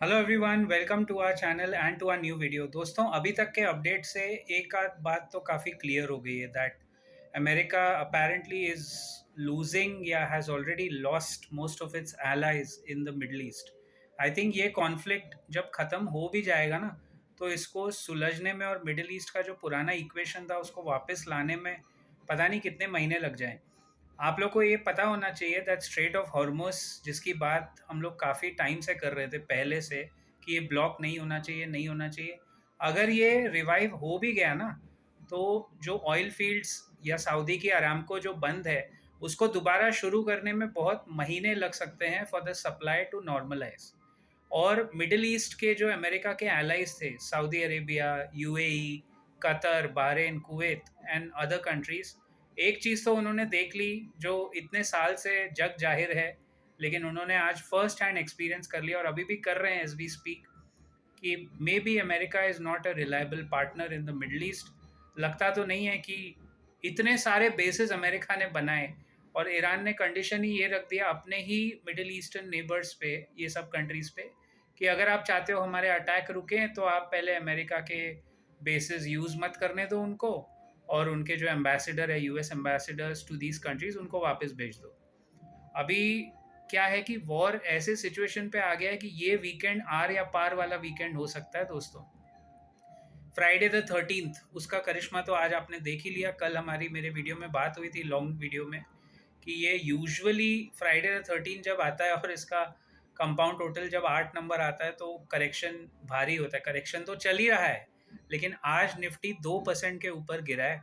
Hello everyone, welcome to our channel and to our new video. दोस्तों, अभी तक के अपडेट से एक आध बात तो काफ़ी क्लियर हो गई है that America apparently is losing या has already lost most of its allies in the Middle East. I think ये कॉन्फ्लिक्ट जब ख़त्म हो भी जाएगा ना, तो इसको सुलझने में और मिडल ईस्ट का जो पुराना इक्वेशन था उसको वापस लाने में पता नहीं कितने महीने लग जाएं। आप लोग को ये पता होना चाहिए दैट स्ट्रेट ऑफ हॉर्मुस, जिसकी बात हम लोग काफ़ी टाइम से कर रहे थे पहले से, कि ये ब्लॉक नहीं होना चाहिए, नहीं होना चाहिए। अगर ये रिवाइव हो भी गया ना, तो जो ऑयल फील्ड्स या सऊदी की अरामको जो बंद है, उसको दोबारा शुरू करने में बहुत महीने लग सकते हैं for the supply to normalize. और मिडिल ईस्ट के जो अमेरिका के एलाइज थे, Saudi Arabia, UAE, Qatar, Bahrain, Kuwait and other countries, एक चीज़ तो उन्होंने देख ली जो इतने साल से जग जाहिर है, लेकिन उन्होंने आज फर्स्ट हैंड एक्सपीरियंस कर लिया और अभी भी कर रहे हैं एज वी स्पीक, कि may be America is not a reliable partner in the Middle east. लगता तो नहीं है कि इतने सारे बेसिस अमेरिका ने बनाए और ईरान ने कंडीशन ही ये रख दिया अपने ही मिडिल ईस्टर्न नेबर्स पे, ये सब कंट्रीज़ पे, कि अगर आप चाहते हो हमारे अटैक रुकें तो आप पहले अमेरिका के बेसिस यूज़ मत करने दो उनको, और उनके जो एम्बेसडर है, US ambassadors to these countries, उनको वापस भेज दो। अभी क्या है कि वॉर ऐसे सिचुएशन पे आ गया है कि ये वीकेंड आर या पार वाला वीकेंड हो सकता है दोस्तों। फ्राइडे द 13th, उसका करिश्मा तो आज आपने देख ही लिया। कल हमारी मेरे वीडियो में बात हुई थी, लॉन्ग वीडियो में, कि ये यूजुअली फ्राइडे द 13 जब आता है और इसका कंपाउंड टोटल जब 8 नंबर आता है तो करेक्शन भारी होता है। करेक्शन तो चल ही रहा है, लेकिन आज निफ्टी 2% के ऊपर गिरा है।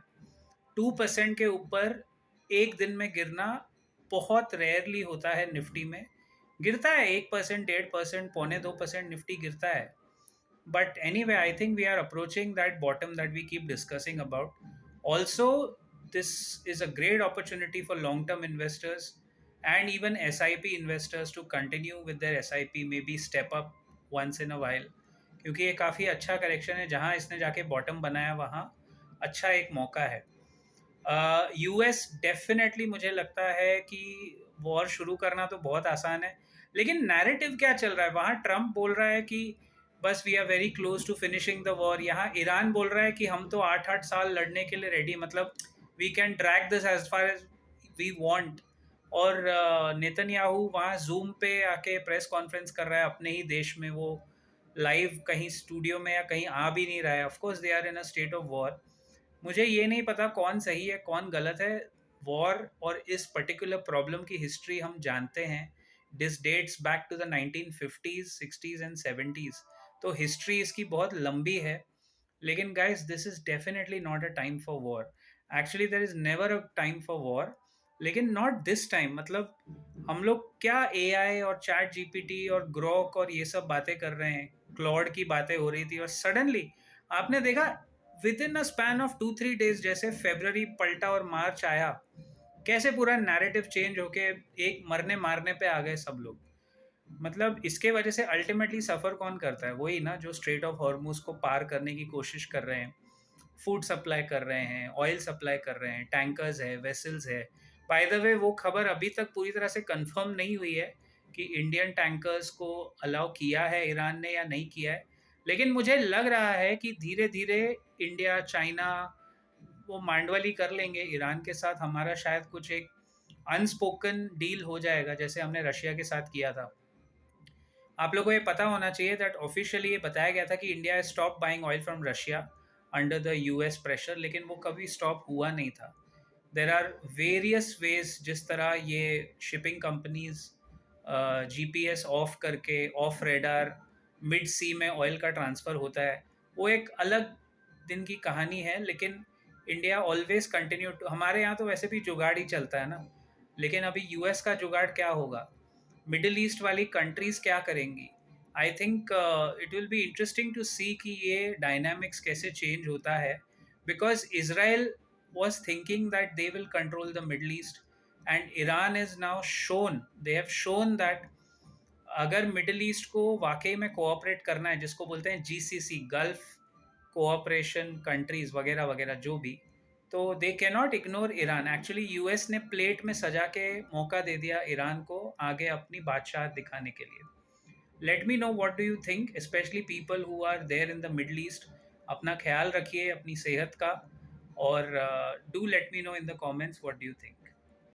2% के ऊपर एक दिन में गिरना बहुत रेयरली होता है। निफ्टी में गिरता है 1%, 1.5%, 0.25% निफ्टी गिरता है। But anyway, I think we are approaching that bottom that we keep discussing about. Also, this is a great opportunity for long term investors and even SIP investors to continue with their SIP, maybe step up once in a while. क्योंकि ये काफ़ी अच्छा correction है, जहाँ इसने जाके bottom बनाया वहाँ अच्छा एक मौका है। यूएस डेफिनेटली मुझे लगता है कि वॉर शुरू करना तो बहुत आसान है, लेकिन नैरेटिव क्या चल रहा है वहाँ? ट्रम्प बोल रहा है कि बस we are very close to finishing the war. यहाँ ईरान बोल रहा है कि हम तो 8-8 साल लड़ने के लिए रेडी, मतलब we can drag this as far as we want. और नेतन्याहू वहाँ जूम पे आके प्रेस कॉन्फ्रेंस कर रहा है अपने ही देश में, वो लाइव कहीं स्टूडियो में या कहीं आ भी नहीं रहा है। Of course they are in a state of war. मुझे ये नहीं पता कौन सही है कौन गलत है। वॉर और इस पर्टिकुलर प्रॉब्लम की हिस्ट्री हम जानते हैं, this dates back to the 1950s, 60s and 70s। तो हिस्ट्री इसकी बहुत लंबी है। लेकिन guys, this is definitely not a time for war. Actually there is never a time for war, लेकिन नॉट दिस टाइम। मतलब हम लोग क्या एआई और चैट जीपीटी और ग्रोक और ये सब बातें कर रहे हैं, क्लॉड की बातें हो रही थी, और सडनली आपने देखा with in a span of 2-3 days, जैसे फेब्रवरी पलटा और मार्च आया, कैसे पूरा नैरेटिव चेंज होके एक मरने मारने पे आ गए सब लोग। मतलब इसके वजह से अल्टीमेटली सफ़र कौन करता है? वही ना, जो स्ट्रेट ऑफ हॉर्मुज को पार करने की कोशिश कर रहे हैं, फूड सप्लाई कर रहे हैं, ऑयल सप्लाई कर रहे हैं, टैंकर्स है, वेसल्स है। बाय द वे, वो खबर अभी तक पूरी तरह से कंफर्म नहीं हुई है कि इंडियन टैंकर्स को अलाउ किया है ईरान ने या नहीं किया है, लेकिन मुझे लग रहा है कि धीरे धीरे इंडिया, चाइना वो मांडवाली कर लेंगे ईरान के साथ। हमारा शायद कुछ एक अनस्पोकन डील हो जाएगा, जैसे हमने रशिया के साथ किया था। आप लोगों को ये पता होना चाहिए दैट ऑफिशियली ये बताया गया था कि India stop buying oil from Russia under the US pressure, लेकिन वो कभी स्टॉप हुआ नहीं था। देर आर वेरियस वेज जिस तरह ये शिपिंग कंपनीज जीपीएस ऑफ करके, ऑफ रेडार, मिड सी में ऑयल का ट्रांसफ़र होता है, वो एक अलग दिन की कहानी है। लेकिन इंडिया ऑलवेज कंटिन्यू टू, हमारे यहाँ तो वैसे भी जुगाड़ ही चलता है ना, लेकिन अभी यूएस का जुगाड़ क्या होगा, मिडिल ईस्ट वाली कंट्रीज क्या करेंगी? I think it will be interesting to see कि ये डायनामिक्स कैसे चेंज होता है, because Israel was thinking that they will control the Middle East, and Iran is now shown, they have shown that अगर middle east को वाकई में cooperate करना है, जिसको बोलते हैं जीसीसी, गल्फ कोऑपरेशन कंट्रीज वगैरह वगैरह जो भी, तो they can not ignore Iran. Actually US ने प्लेट में सजा के मौका दे दिया ईरान को आगे अपनी बादशाह दिखाने के लिए। Let me know what do you think, specially people who are there in the Middle East. अपना ख्याल रखिए अपनी सेहत का, और do let me know in the comments what do you think.